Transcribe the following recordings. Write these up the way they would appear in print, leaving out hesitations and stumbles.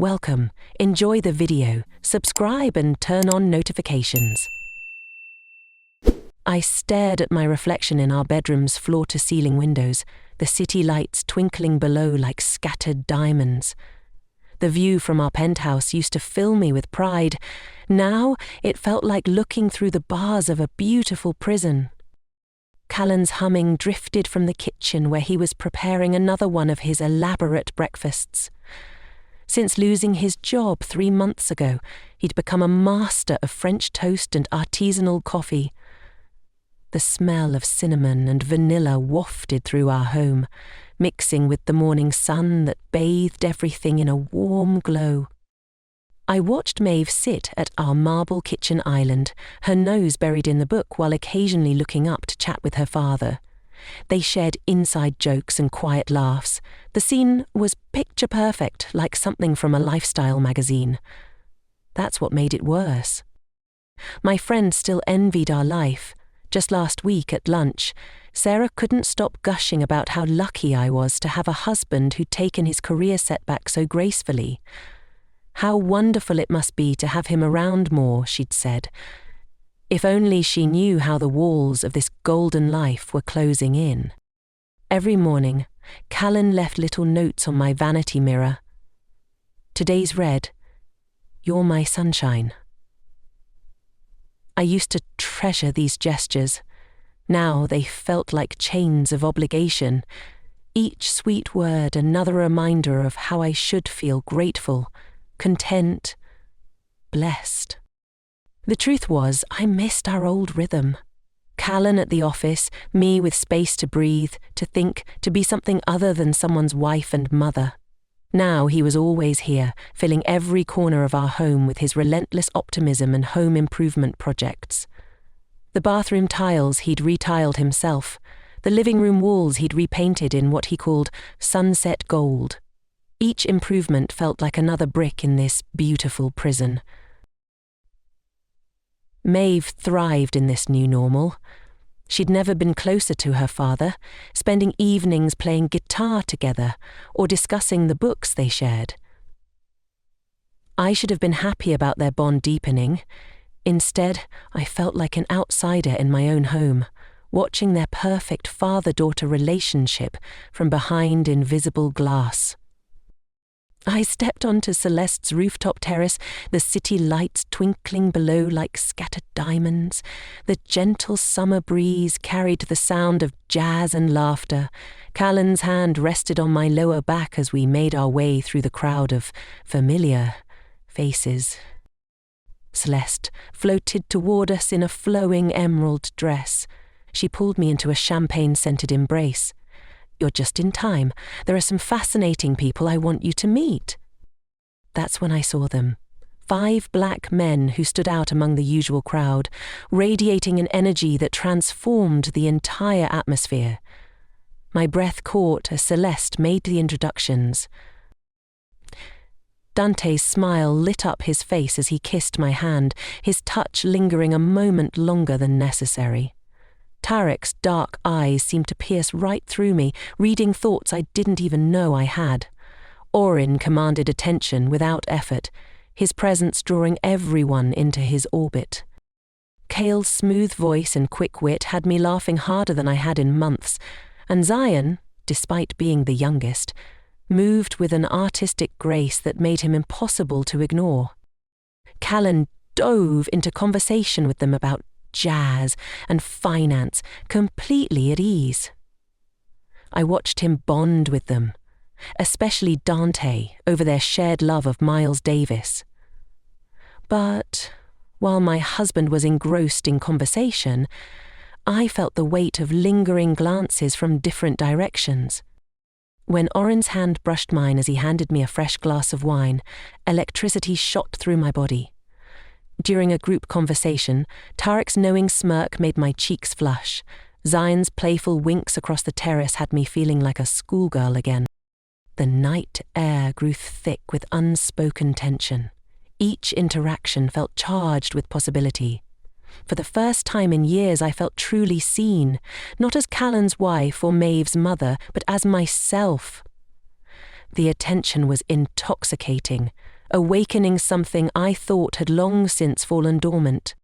Welcome, enjoy the video, subscribe and turn on notifications. I stared at my reflection in our bedroom's floor-to-ceiling windows, the city lights twinkling below like scattered diamonds. The view from our penthouse used to fill me with pride. Now it felt like looking through the bars of a beautiful prison. Callan's humming drifted from the kitchen where he was preparing another one of his elaborate breakfasts. Since losing his job 3 months ago, he'd become a master of French toast and artisanal coffee. The smell of cinnamon and vanilla wafted through our home, mixing with the morning sun that bathed everything in a warm glow. I watched Maeve sit at our marble kitchen island, her nose buried in the book while occasionally looking up to chat with her father. They shared inside jokes and quiet laughs. The scene was picture perfect, like something from a lifestyle magazine. That's what made it worse. My friend still envied our life. Just last week at lunch, Sarah couldn't stop gushing about how lucky I was to have a husband who'd taken his career setback so gracefully. How wonderful it must be to have him around more, she'd said. If only she knew how the walls of this golden life were closing in. Every morning, Callan left little notes on my vanity mirror. Today's read, "You're my sunshine." I used to treasure these gestures. Now they felt like chains of obligation. Each sweet word another reminder of how I should feel grateful, content, blessed. The truth was, I missed our old rhythm. Callan at the office, me with space to breathe, to think, to be something other than someone's wife and mother. Now he was always here, filling every corner of our home with his relentless optimism and home improvement projects. The bathroom tiles he'd retiled himself, the living room walls he'd repainted in what he called sunset gold. Each improvement felt like another brick in this beautiful prison. Maeve thrived in this new normal. She'd never been closer to her father, spending evenings playing guitar together or discussing the books they shared. I should have been happy about their bond deepening. Instead, I felt like an outsider in my own home, watching their perfect father-daughter relationship from behind invisible glass. I stepped onto Celeste's rooftop terrace, the city lights twinkling below like scattered diamonds. The gentle summer breeze carried the sound of jazz and laughter. Callan's hand rested on my lower back as we made our way through the crowd of familiar faces. Celeste floated toward us in a flowing emerald dress. She pulled me into a champagne-scented embrace. "You're just in time. There are some fascinating people I want you to meet." That's when I saw them. 5 black men who stood out among the usual crowd, radiating an energy that transformed the entire atmosphere. My breath caught as Celeste made the introductions. Dante's smile lit up his face as he kissed my hand, his touch lingering a moment longer than necessary. Tarek's dark eyes seemed to pierce right through me, reading thoughts I didn't even know I had. Orin commanded attention without effort, his presence drawing everyone into his orbit. Kale's smooth voice and quick wit had me laughing harder than I had in months, and Zion, despite being the youngest, moved with an artistic grace that made him impossible to ignore. Callan dove into conversation with them about jazz and finance, completely at ease. I watched him bond with them, especially Dante, over their shared love of Miles Davis. But while my husband was engrossed in conversation, I felt the weight of lingering glances from different directions. When Orin's hand brushed mine as he handed me a fresh glass of wine, electricity shot through my body. During a group conversation, Tarek's knowing smirk made my cheeks flush. Zion's playful winks across the terrace had me feeling like a schoolgirl again. The night air grew thick with unspoken tension. Each interaction felt charged with possibility. For the first time in years, I felt truly seen, not as Callan's wife or Maeve's mother, but as myself. The attention was intoxicating, awakening something I thought had long since fallen dormant.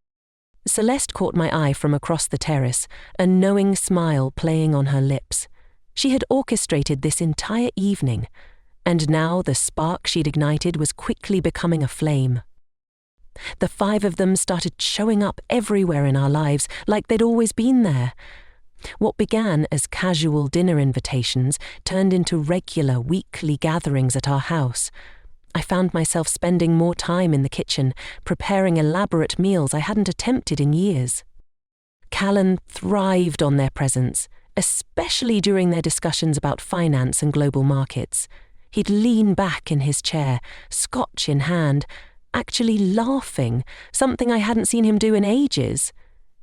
Celeste caught my eye from across the terrace, a knowing smile playing on her lips. She had orchestrated this entire evening, and now the spark she'd ignited was quickly becoming a flame. The five of them started showing up everywhere in our lives, like they'd always been there. What began as casual dinner invitations turned into regular weekly gatherings at our house. I found myself spending more time in the kitchen, preparing elaborate meals I hadn't attempted in years. Callan thrived on their presence, especially during their discussions about finance and global markets. He'd lean back in his chair, scotch in hand, actually laughing, something I hadn't seen him do in ages.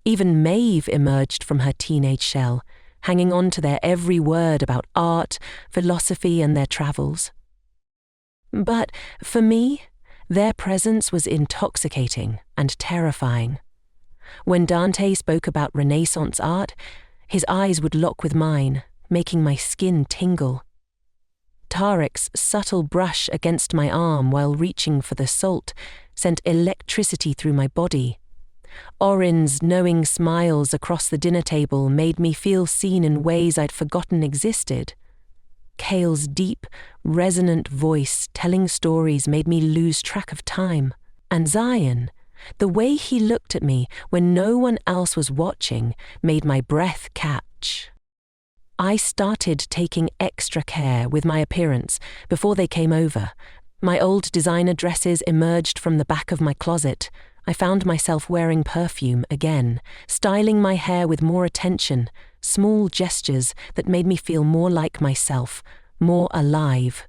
Even Maeve emerged from her teenage shell, hanging on to their every word about art, philosophy, and their travels. But for me, their presence was intoxicating and terrifying. When Dante spoke about Renaissance art, his eyes would lock with mine, making my skin tingle. Tarek's subtle brush against my arm while reaching for the salt sent electricity through my body. Orin's knowing smiles across the dinner table made me feel seen in ways I'd forgotten existed. Cale's deep, resonant voice telling stories made me lose track of time. And Zion, the way he looked at me when no one else was watching, made my breath catch. I started taking extra care with my appearance before they came over. My old designer dresses emerged from the back of my closet. I found myself wearing perfume again, styling my hair with more attention, small gestures that made me feel more like myself, more alive.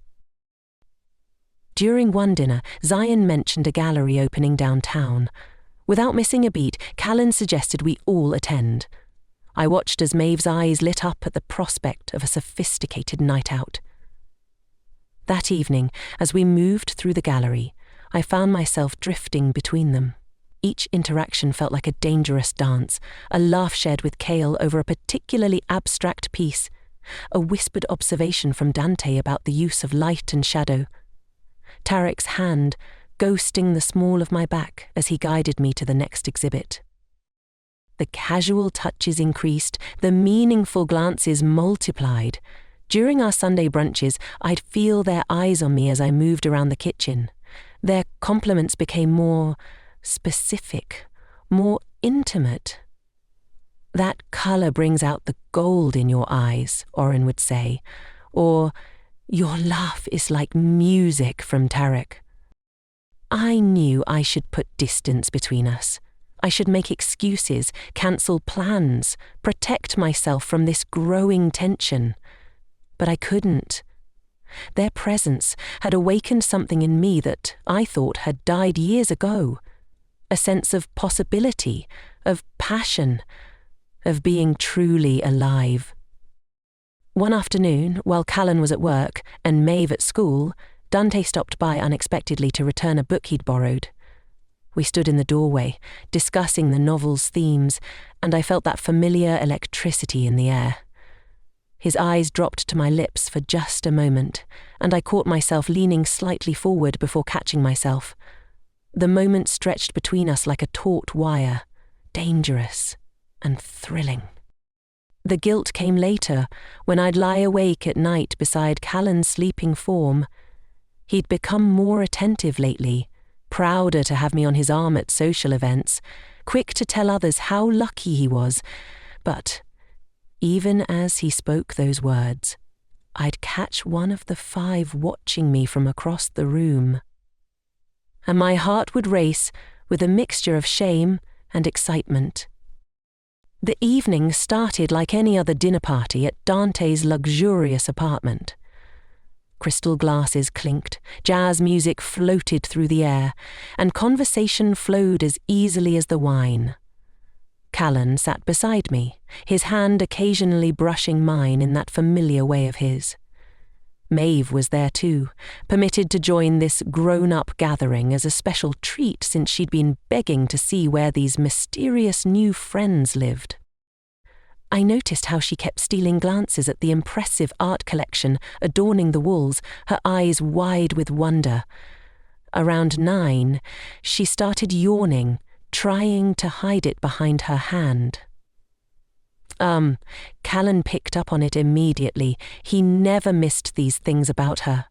During one dinner, Zion mentioned a gallery opening downtown. Without missing a beat, Callan suggested we all attend. I watched as Maeve's eyes lit up at the prospect of a sophisticated night out. That evening, as we moved through the gallery, I found myself drifting between them. Each interaction felt like a dangerous dance, a laugh shared with Cale over a particularly abstract piece, a whispered observation from Dante about the use of light and shadow. Tarek's hand ghosting the small of my back as he guided me to the next exhibit. The casual touches increased, the meaningful glances multiplied. During our Sunday brunches, I'd feel their eyes on me as I moved around the kitchen. Their compliments became more specific, more intimate. That colour brings out the gold in your eyes, Orin would say, or your laugh is like music from Tarek. I knew I should put distance between us. I should make excuses, cancel plans, protect myself from this growing tension. But I couldn't. Their presence had awakened something in me that I thought had died years ago. A sense of possibility, of passion, of being truly alive. One afternoon, while Callan was at work and Maeve at school, Dante stopped by unexpectedly to return a book he'd borrowed. We stood in the doorway, discussing the novel's themes, and I felt that familiar electricity in the air. His eyes dropped to my lips for just a moment, and I caught myself leaning slightly forward before catching myself. The moment stretched between us like a taut wire, dangerous and thrilling. The guilt came later, when I'd lie awake at night beside Callan's sleeping form. He'd become more attentive lately, prouder to have me on his arm at social events, quick to tell others how lucky he was. But even as he spoke those words, I'd catch one of the five watching me from across the room. And my heart would race with a mixture of shame and excitement. The evening started like any other dinner party at Dante's luxurious apartment. Crystal glasses clinked, jazz music floated through the air, and conversation flowed as easily as the wine. Callan sat beside me, his hand occasionally brushing mine in that familiar way of his. Maeve was there too, permitted to join this grown-up gathering as a special treat since she'd been begging to see where these mysterious new friends lived. I noticed how she kept stealing glances at the impressive art collection adorning the walls, her eyes wide with wonder. Around 9, she started yawning, trying to hide it behind her hand. Callan picked up on it immediately. He never missed these things about her.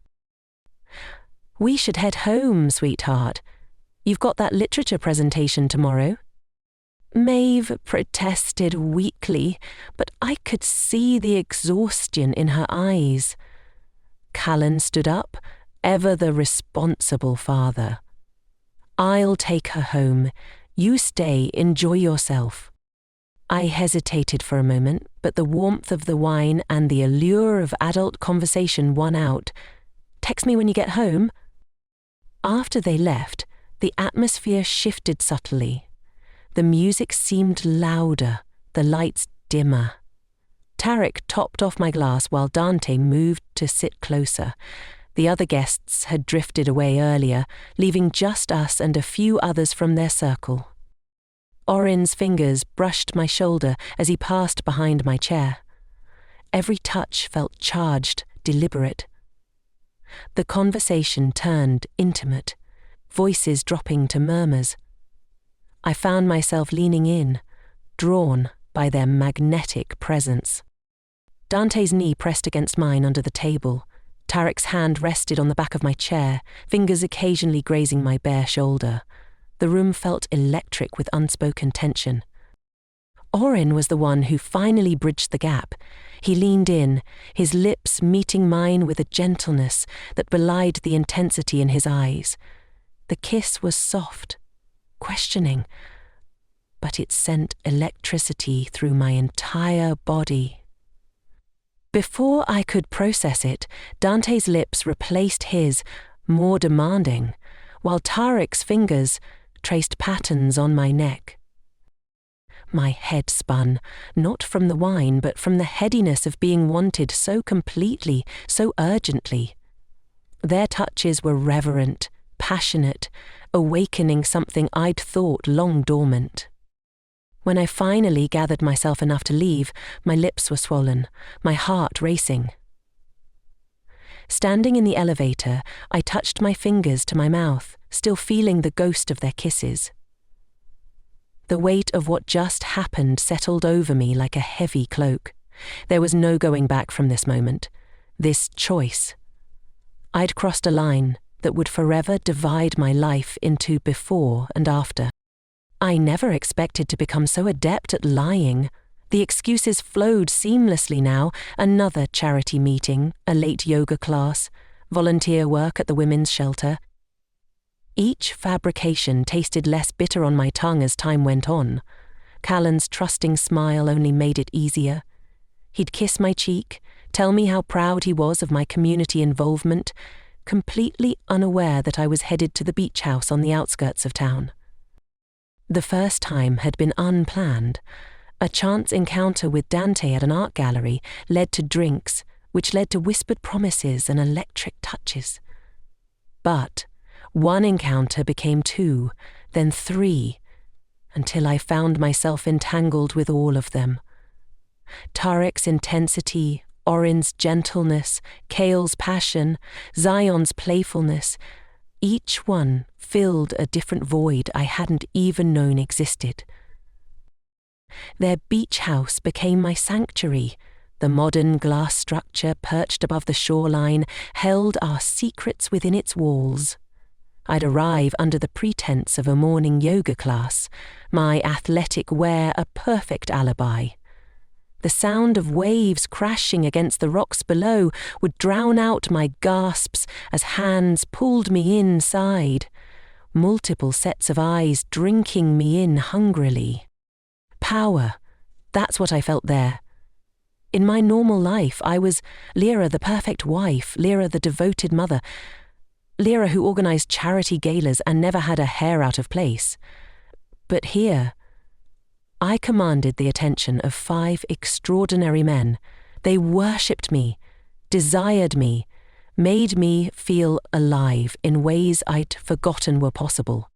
"We should head home, sweetheart. You've got that literature presentation tomorrow." Maeve protested weakly, but I could see the exhaustion in her eyes. Callan stood up, ever the responsible father. "I'll take her home. You stay, enjoy yourself." I hesitated for a moment, but the warmth of the wine and the allure of adult conversation won out. "Text me when you get home." After they left, the atmosphere shifted subtly. The music seemed louder, the lights dimmer. Tarek topped off my glass while Dante moved to sit closer. The other guests had drifted away earlier, leaving just us and a few others from their circle. Orin's fingers brushed my shoulder as he passed behind my chair. Every touch felt charged, deliberate. The conversation turned intimate, voices dropping to murmurs. I found myself leaning in, drawn by their magnetic presence. Dante's knee pressed against mine under the table. Tarek's hand rested on the back of my chair, fingers occasionally grazing my bare shoulder. The room felt electric with unspoken tension. Orin was the one who finally bridged the gap. He leaned in, his lips meeting mine with a gentleness that belied the intensity in his eyes. The kiss was soft, questioning, but it sent electricity through my entire body. Before I could process it, Dante's lips replaced his, more demanding, while Tarek's fingers traced patterns on my neck. My head spun, not from the wine, but from the headiness of being wanted so completely, so urgently. Their touches were reverent, passionate, awakening something I'd thought long dormant. When I finally gathered myself enough to leave, my lips were swollen, my heart racing. Standing in the elevator, I touched my fingers to my mouth, still feeling the ghost of their kisses. The weight of what just happened settled over me like a heavy cloak. There was no going back from this moment, this choice. I'd crossed a line that would forever divide my life into before and after. I never expected to become so adept at lying. The excuses flowed seamlessly now. Another charity meeting, a late yoga class, volunteer work at the women's shelter. Each fabrication tasted less bitter on my tongue as time went on. Callan's trusting smile only made it easier. He'd kiss my cheek, tell me how proud he was of my community involvement, completely unaware that I was headed to the beach house on the outskirts of town. The first time had been unplanned. A chance encounter with Dante at an art gallery led to drinks, which led to whispered promises and electric touches. But one encounter became 2, then 3, until I found myself entangled with all of them. Tarek's intensity, Orin's gentleness, Kale's passion, Zion's playfulness, each one filled a different void I hadn't even known existed. Their beach house became my sanctuary. The modern glass structure perched above the shoreline held our secrets within its walls. I'd arrive under the pretense of a morning yoga class, my athletic wear a perfect alibi. The sound of waves crashing against the rocks below would drown out my gasps as hands pulled me inside, multiple sets of eyes drinking me in hungrily. Power, that's what I felt there. In my normal life, I was Lyra the perfect wife, Lyra the devoted mother, Lyra who organised charity galas and never had a hair out of place. But here, I commanded the attention of 5 extraordinary men. They worshipped me, desired me, made me feel alive in ways I'd forgotten were possible.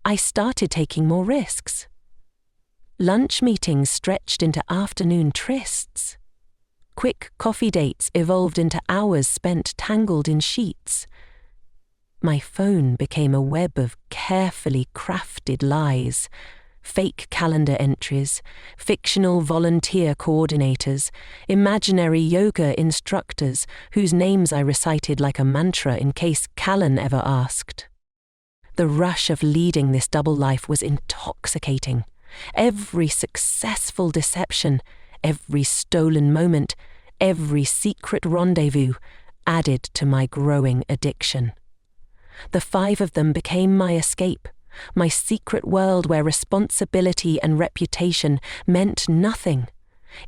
I started taking more risks. Lunch meetings stretched into afternoon trysts. Quick coffee dates evolved into hours spent tangled in sheets. My phone became a web of carefully crafted lies, fake calendar entries, fictional volunteer coordinators, imaginary yoga instructors whose names I recited like a mantra in case Callan ever asked. The rush of leading this double life was intoxicating. Every successful deception, every stolen moment, every secret rendezvous added to my growing addiction. The 5 of them became my escape, my secret world where responsibility and reputation meant nothing.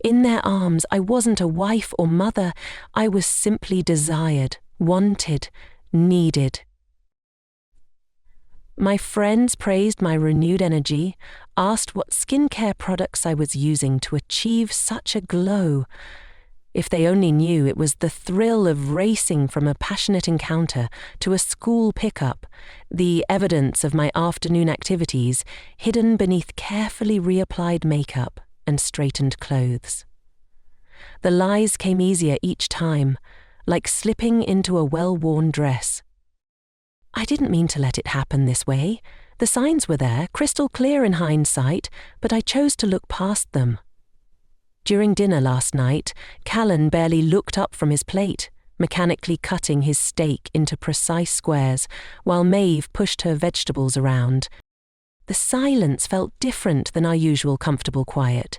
In their arms, I wasn't a wife or mother, I was simply desired, wanted, needed. My friends praised my renewed energy, asked what skincare products I was using to achieve such a glow. If they only knew it was the thrill of racing from a passionate encounter to a school pickup, the evidence of my afternoon activities hidden beneath carefully reapplied makeup and straightened clothes. The lies came easier each time, like slipping into a well-worn dress. I didn't mean to let it happen this way. The signs were there, crystal clear in hindsight, but I chose to look past them. During dinner last night, Callan barely looked up from his plate, mechanically cutting his steak into precise squares, while Maeve pushed her vegetables around. The silence felt different than our usual comfortable quiet.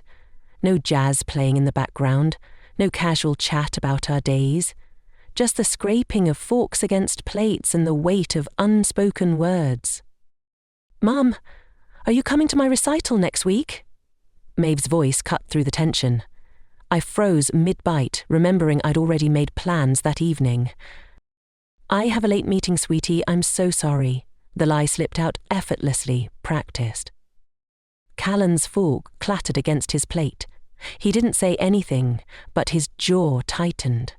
No jazz playing in the background, no casual chat about our days. Just the scraping of forks against plates and the weight of unspoken words. "Mum, are you coming to my recital next week?" Maeve's voice cut through the tension. I froze mid-bite, remembering I'd already made plans that evening. "I have a late meeting, sweetie, I'm so sorry." The lie slipped out effortlessly, practiced. Callan's fork clattered against his plate. He didn't say anything, but his jaw tightened.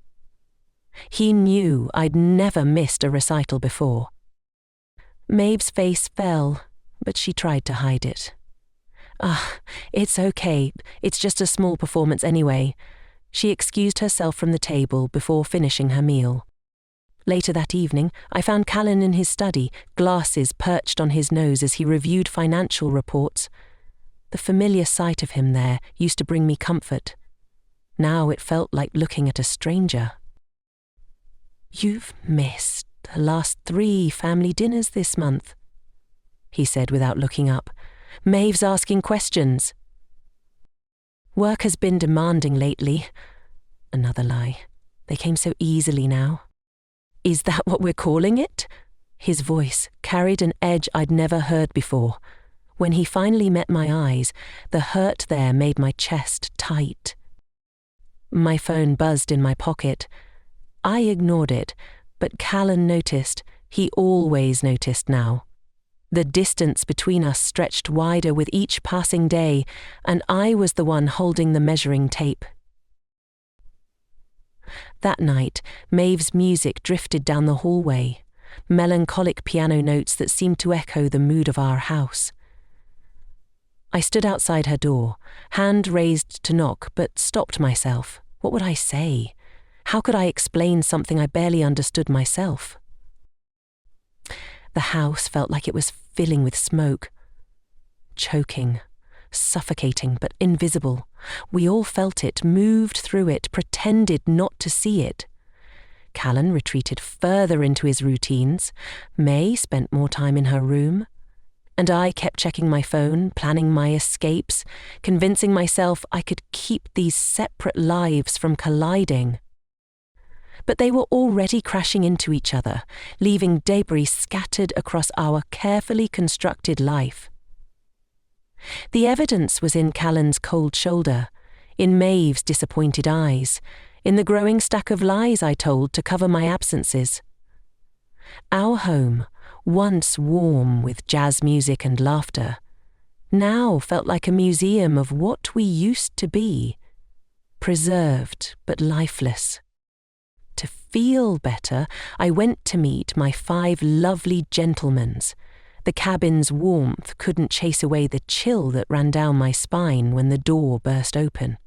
He knew I'd never missed a recital before. Maeve's face fell, but she tried to hide it. It's okay. It's just a small performance anyway." She excused herself from the table before finishing her meal. Later that evening, I found Callan in his study, glasses perched on his nose as he reviewed financial reports. The familiar sight of him there used to bring me comfort. Now it felt like looking at a stranger. "You've missed the last 3 family dinners this month," he said without looking up. "Maeve's asking questions." "Work has been demanding lately." Another lie. They came so easily now. "Is that what we're calling it?" His voice carried an edge I'd never heard before. When he finally met my eyes, the hurt there made my chest tight. My phone buzzed in my pocket. I ignored it, but Callan noticed. He always noticed now. The distance between us stretched wider with each passing day, and I was the one holding the measuring tape. That night, Maeve's music drifted down the hallway, melancholic piano notes that seemed to echo the mood of our house. I stood outside her door, hand raised to knock, but stopped myself. What would I say? How could I explain something I barely understood myself? The house felt like it was filling with smoke. Choking, suffocating, but invisible. We all felt it, moved through it, pretended not to see it. Callan retreated further into his routines. May spent more time in her room. And I kept checking my phone, planning my escapes, convincing myself I could keep these separate lives from colliding. But they were already crashing into each other, leaving debris scattered across our carefully constructed life. The evidence was in Callan's cold shoulder, in Maeve's disappointed eyes, in the growing stack of lies I told to cover my absences. Our home, once warm with jazz music and laughter, now felt like a museum of what we used to be, preserved but lifeless. To feel better, I went to meet my 5 lovely gentlemans, The cabin's warmth couldn't chase away the chill that ran down my spine when the door burst open.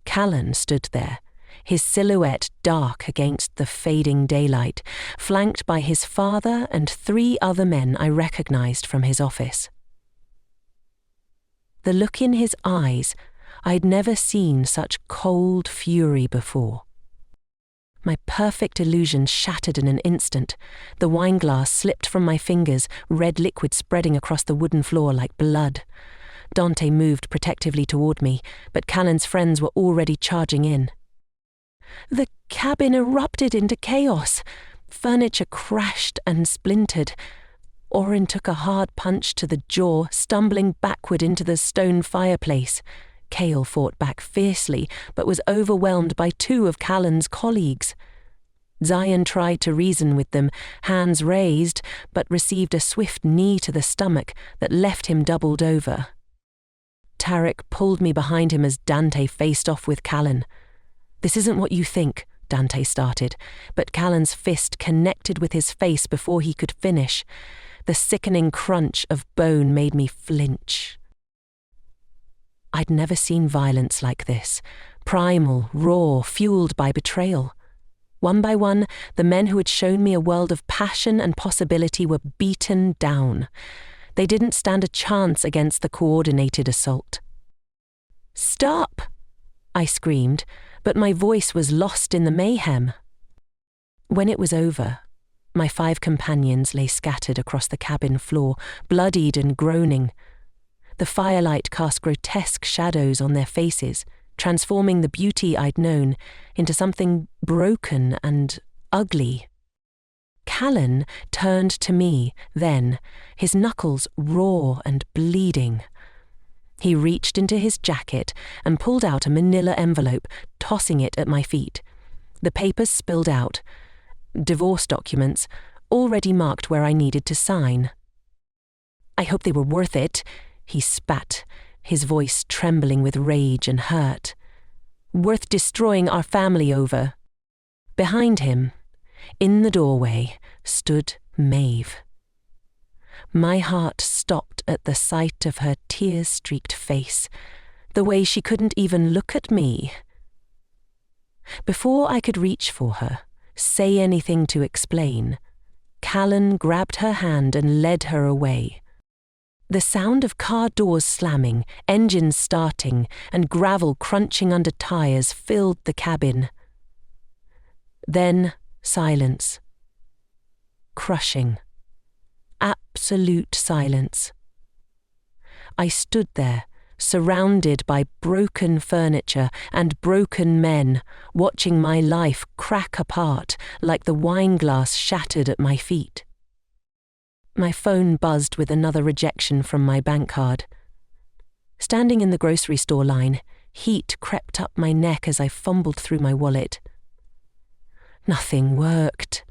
Callan stood there, his silhouette dark against the fading daylight, flanked by his father and 3 other men I recognized from his office. The look in his eyes, I'd never seen such cold fury before. My perfect illusion shattered in an instant. The wineglass slipped from my fingers, red liquid spreading across the wooden floor like blood. Dante moved protectively toward me, but Callan's friends were already charging in. The cabin erupted into chaos. Furniture crashed and splintered. Oren took a hard punch to the jaw, stumbling backward into the stone fireplace. Cale fought back fiercely, but was overwhelmed by 2 of Callan's colleagues. Zion tried to reason with them, hands raised, but received a swift knee to the stomach that left him doubled over. Tarek pulled me behind him as Dante faced off with Callan. "This isn't what you think," Dante started, but Callan's fist connected with his face before he could finish. The sickening crunch of bone made me flinch. I'd never seen violence like this, primal, raw, fueled by betrayal. One by one, the men who had shown me a world of passion and possibility were beaten down. They didn't stand a chance against the coordinated assault. "Stop!" I screamed, but my voice was lost in the mayhem. When it was over, my 5 companions lay scattered across the cabin floor, bloodied and groaning. The firelight cast grotesque shadows on their faces, transforming the beauty I'd known into something broken and ugly. Callan turned to me then, his knuckles raw and bleeding. He reached into his jacket and pulled out a manila envelope, tossing it at my feet. The papers spilled out. Divorce documents, already marked where I needed to sign. "I hope they were worth it," he spat, his voice trembling with rage and hurt. "Worth destroying our family over." Behind him, in the doorway, stood Maeve. My heart stopped at the sight of her tear-streaked face, the way she couldn't even look at me. Before I could reach for her, say anything to explain, Callan grabbed her hand and led her away. The sound of car doors slamming, engines starting, and gravel crunching under tires filled the cabin. Then silence. Crushing. Absolute silence. I stood there, surrounded by broken furniture and broken men, watching my life crack apart like the wineglass shattered at my feet. My phone buzzed with another rejection from my bank card. Standing in the grocery store line, heat crept up my neck as I fumbled through my wallet. Nothing worked.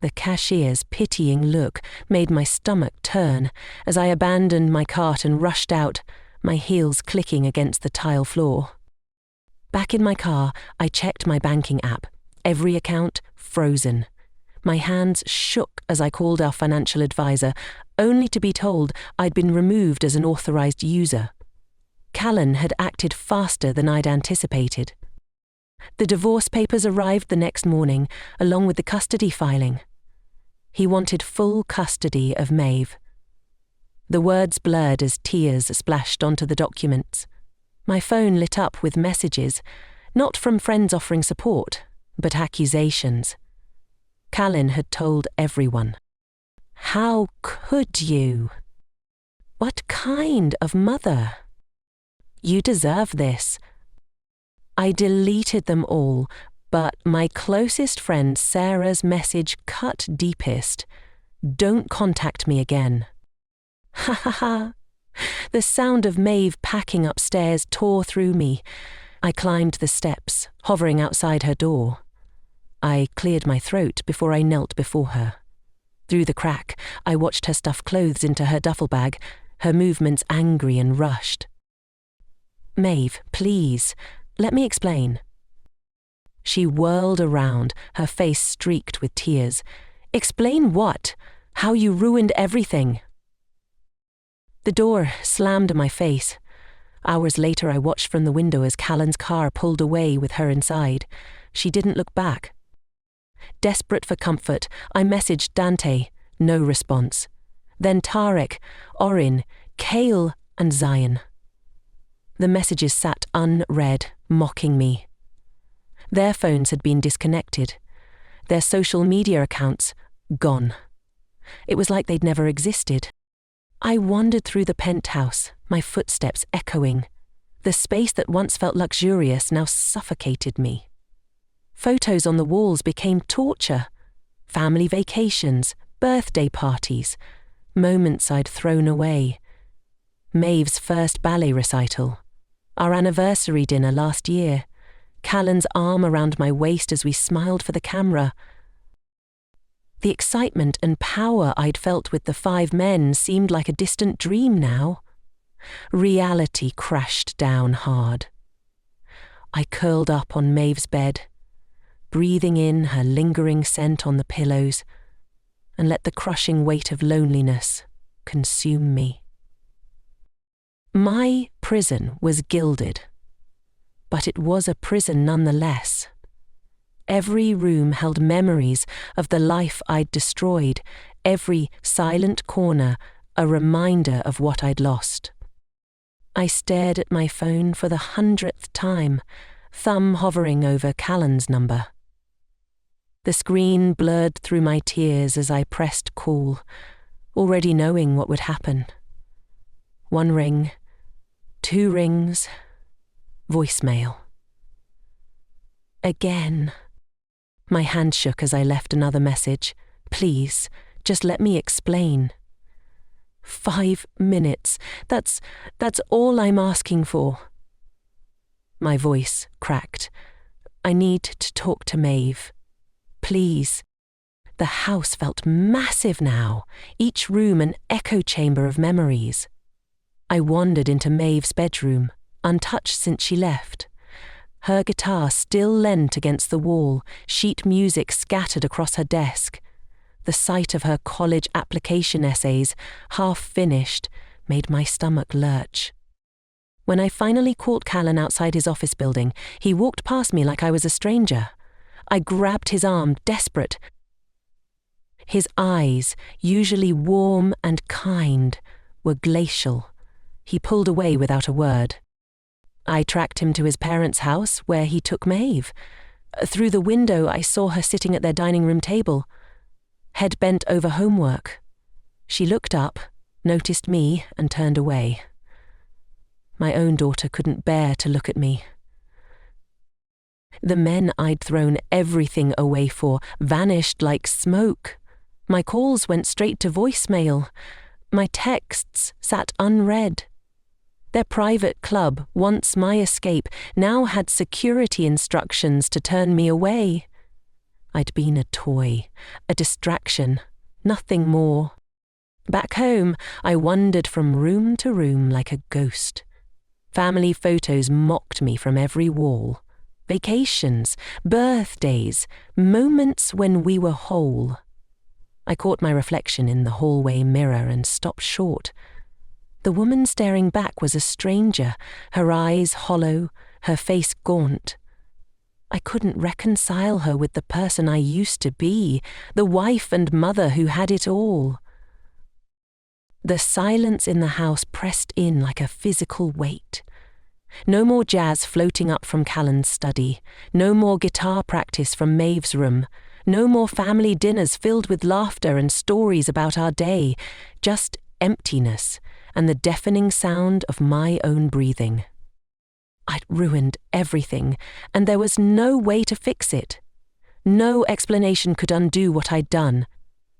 The cashier's pitying look made my stomach turn as I abandoned my cart and rushed out, my heels clicking against the tile floor. Back in my car, I checked my banking app. Every account frozen. My hands shook as I called our financial advisor, only to be told I'd been removed as an authorized user. Callan had acted faster than I'd anticipated. The divorce papers arrived the next morning, along with the custody filing. He wanted full custody of Maeve. The words blurred as tears splashed onto the documents. My phone lit up with messages, not from friends offering support, but accusations. Callan had told everyone. How could you? What kind of mother? You deserve this. I deleted them all, but my closest friend Sarah's message cut deepest. Don't contact me again. Ha ha ha. The sound of Maeve packing upstairs tore through me. I climbed the steps, hovering outside her door. I cleared my throat before I knelt before her. Through the crack, I watched her stuff clothes into her duffel bag, her movements angry and rushed. Maeve, please, let me explain. She whirled around, her face streaked with tears. Explain what? How you ruined everything." The door slammed in my face. Hours later, I watched from the window as Callan's car pulled away with her inside. She didn't look back. Desperate for comfort, I messaged Dante. No response. Then Tarek, Orin, Kale, and Zion. The messages sat unread, mocking me. Their phones had been disconnected. Their social media accounts gone. It was like they'd never existed. I wandered through the penthouse, my footsteps echoing. The space that once felt luxurious now suffocated me. Photos on the walls became torture. Family vacations, birthday parties, moments I'd thrown away. Maeve's first ballet recital, our anniversary dinner last year, Callan's arm around my waist as we smiled for the camera. The excitement and power I'd felt with the 5 men seemed like a distant dream now. Reality crashed down hard. I curled up on Maeve's bed, breathing in her lingering scent on the pillows, and let the crushing weight of loneliness consume me. My prison was gilded, but it was a prison nonetheless. Every room held memories of the life I'd destroyed, every silent corner a reminder of what I'd lost. I stared at my phone for the 100th time, thumb hovering over Callan's number. The screen blurred through my tears as I pressed call, already knowing what would happen. 1 ring, 2 rings, voicemail. Again. My hand shook as I left another message. Please, just let me explain. 5 minutes. That's all I'm asking for. My voice cracked. I need to talk to Maeve. Please. The house felt massive now, each room an echo chamber of memories. I wandered into Maeve's bedroom, untouched since she left. Her guitar still leant against the wall, sheet music scattered across her desk. The sight of her college application essays, half finished, made my stomach lurch. When I finally caught Callan outside his office building, he walked past me like I was a stranger. I grabbed his arm, desperate. His eyes, usually warm and kind, were glacial. He pulled away without a word. I tracked him to his parents' house, where he took Maeve. Through the window, I saw her sitting at their dining room table, head bent over homework. She looked up, noticed me, and turned away. My own daughter couldn't bear to look at me. The men I'd thrown everything away for vanished like smoke. My calls went straight to voicemail. My texts sat unread. Their private club, once my escape, now had security instructions to turn me away. I'd been a toy, a distraction, nothing more. Back home, I wandered from room to room like a ghost. Family photos mocked me from every wall. Vacations, birthdays, moments when we were whole. I caught my reflection in the hallway mirror and stopped short. The woman staring back was a stranger, her eyes hollow, her face gaunt. I couldn't reconcile her with the person I used to be, the wife and mother who had it all. The silence in the house pressed in like a physical weight. No more jazz floating up from Callan's study, no more guitar practice from Maeve's room, no more family dinners filled with laughter and stories about our day, just emptiness and the deafening sound of my own breathing. I'd ruined everything, and there was no way to fix it. No explanation could undo what I'd done.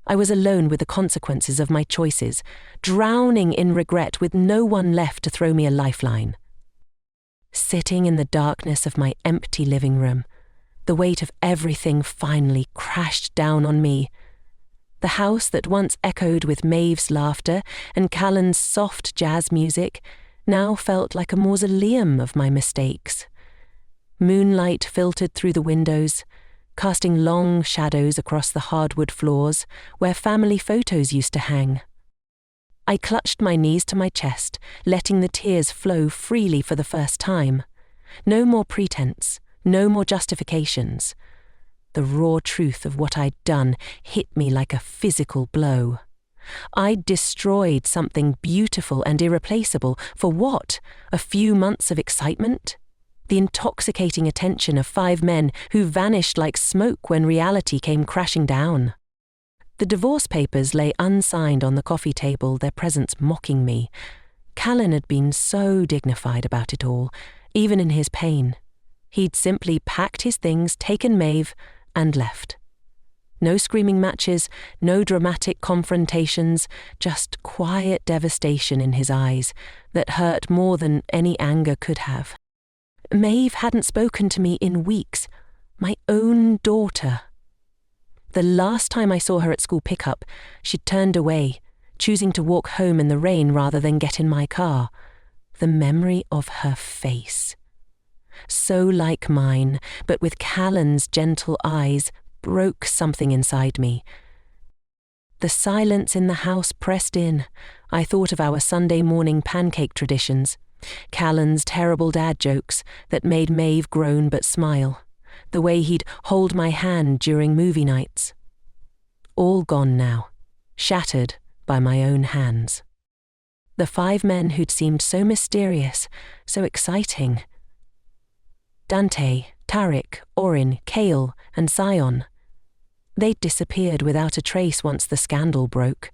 I was alone with the consequences of my choices, drowning in regret with no one left to throw me a lifeline. Sitting in the darkness of my empty living room, the weight of everything finally crashed down on me. The house that once echoed with Maeve's laughter and Callan's soft jazz music now felt like a mausoleum of my mistakes. Moonlight filtered through the windows, casting long shadows across the hardwood floors where family photos used to hang. I clutched my knees to my chest, letting the tears flow freely for the first time. No more pretense, no more justifications. The raw truth of what I'd done hit me like a physical blow. I'd destroyed something beautiful and irreplaceable for what? A few months of excitement? The intoxicating attention of 5 men who vanished like smoke when reality came crashing down. The divorce papers lay unsigned on the coffee table, their presence mocking me. Callan had been so dignified about it all, even in his pain. He'd simply packed his things, taken Maeve, and left. No screaming matches, no dramatic confrontations, just quiet devastation in his eyes that hurt more than any anger could have. Maeve hadn't spoken to me in weeks. My own daughter. The last time I saw her at school pickup, she'd turned away, choosing to walk home in the rain rather than get in my car. The memory of her face. So like mine, but with Callan's gentle eyes, broke something inside me. The silence in the house pressed in. I thought of our Sunday morning pancake traditions, Callan's terrible dad jokes that made Maeve groan but smile, the way he'd hold my hand during movie nights. All gone now, shattered by my own hands. The 5 men who'd seemed so mysterious, so exciting. Dante, Tarek, Orin, Kale, and Sion. They'd disappeared without a trace once the scandal broke.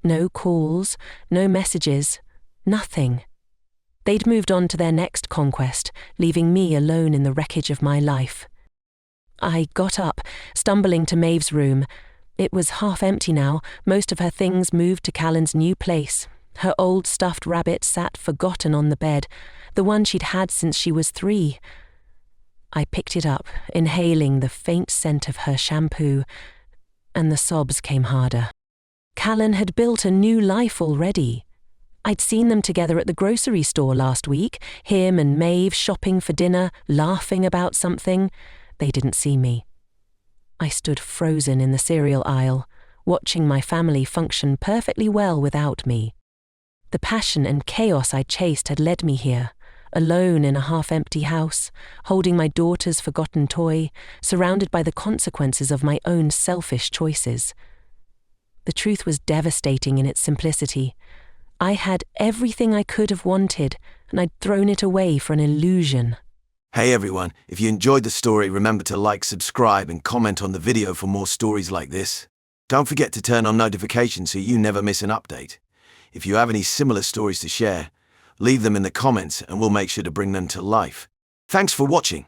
No calls, no messages, nothing. They'd moved on to their next conquest, leaving me alone in the wreckage of my life. I got up, stumbling to Maeve's room. It was half empty now, most of her things moved to Callan's new place. Her old stuffed rabbit sat forgotten on the bed, the one she'd had since she was 3. I picked it up, inhaling the faint scent of her shampoo, and the sobs came harder. Callan had built a new life already. I'd seen them together at the grocery store last week, him and Maeve shopping for dinner, laughing about something. They didn't see me. I stood frozen in the cereal aisle, watching my family function perfectly well without me. The passion and chaos I chased had led me here, alone in a half-empty house, holding my daughter's forgotten toy, surrounded by the consequences of my own selfish choices. The truth was devastating in its simplicity. I had everything I could have wanted, and I'd thrown it away for an illusion. Hey everyone, if you enjoyed the story, remember to like, subscribe, and comment on the video for more stories like this. Don't forget to turn on notifications so you never miss an update. If you have any similar stories to share, leave them in the comments and we'll make sure to bring them to life. Thanks for watching.